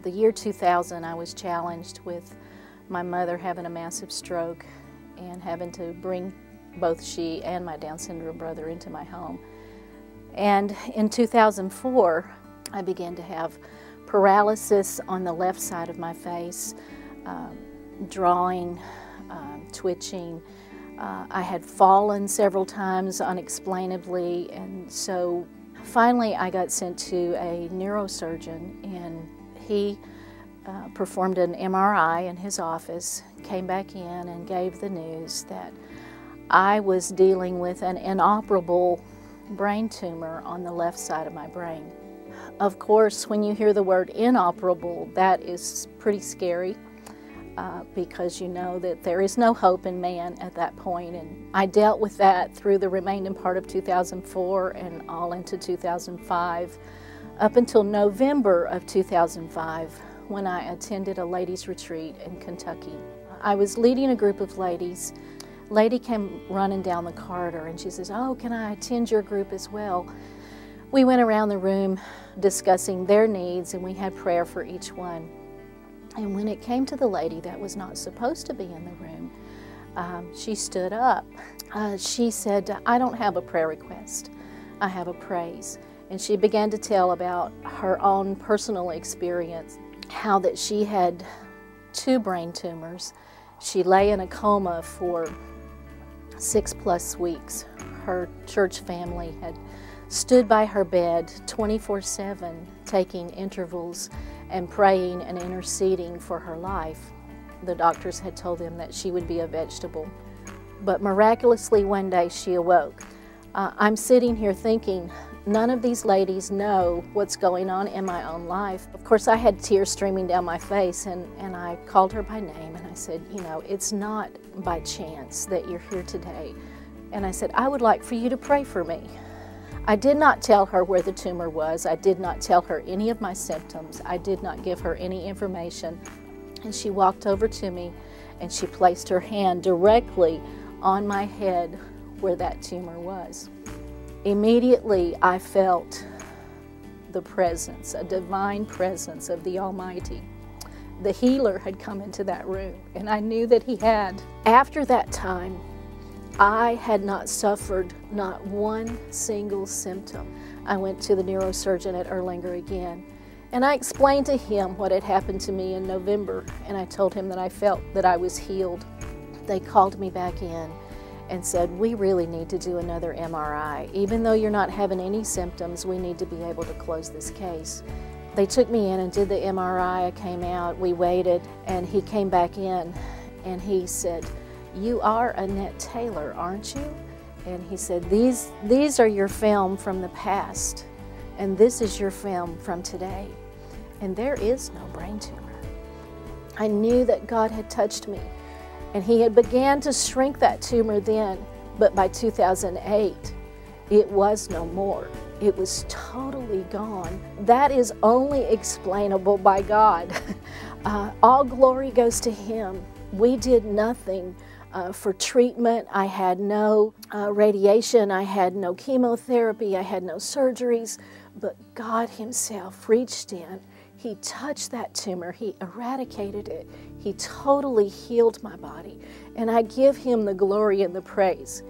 The year 2000, I was challenged with my mother having a massive stroke and having to bring both she and my Down syndrome brother into my home. And in 2004, I began to have paralysis on the left side of my face, drawing, twitching. I had fallen several times unexplainably, and so finally I got sent to a neurosurgeon, and he performed an MRI in his office, came back in and gave the news that I was dealing with an inoperable brain tumor on the left side of my brain. Of course, when you hear the word inoperable, that is pretty scary because you know that there is no hope in man at that point. And I dealt with that through the remaining part of 2004 and all into 2005, up until November of 2005, when I attended a ladies' retreat in Kentucky. I was leading a group of ladies. Lady came running down the corridor and she says, "Oh, can I attend your group as well?" We went around the room discussing their needs, and we had prayer for each one. And when it came to the lady that was not supposed to be in the room, she stood up. She said, "I don't have a prayer request, I have a praise." And she began to tell about her own personal experience, how that she had 2 brain tumors. She lay in a coma for 6+ weeks. Her church family had stood by her bed 24/7, taking intervals and praying and interceding for her life. The doctors had told them that she would be a vegetable. But miraculously one day she awoke. I'm sitting here thinking, none of these ladies know what's going on in my own life. Of course, I had tears streaming down my face, and I called her by name and I said, "You know, it's not by chance that you're here today." And I said, "I would like for you to pray for me." I did not tell her where the tumor was. I did not tell her any of my symptoms. I did not give her any information. And she walked over to me and she placed her hand directly on my head where that tumor was. Immediately I felt the presence, a divine presence of the Almighty. The healer had come into that room, and I knew that he had. After that time, I had not suffered not one single symptom. I went to the neurosurgeon at Erlanger again, and I explained to him what had happened to me in November, and I told him that I felt that I was healed. They called me back in and said, "We really need to do another MRI. Even though you're not having any symptoms, we need to be able to close this case." They took me in and did the MRI. I came out, we waited, and he came back in and he said, "You are Annette Taylor, aren't you?" And he said, these are your film from the past, and this is your film from today. And there is no brain tumor. I knew that God had touched me, and he had began to shrink that tumor then, but by 2008, it was no more. It was totally gone. That is only explainable by God. All glory goes to him. We did nothing for treatment. I had no radiation, I had no chemotherapy, I had no surgeries, but God himself reached in. He touched that tumor, he eradicated it, he totally healed my body, and I give him the glory and the praise.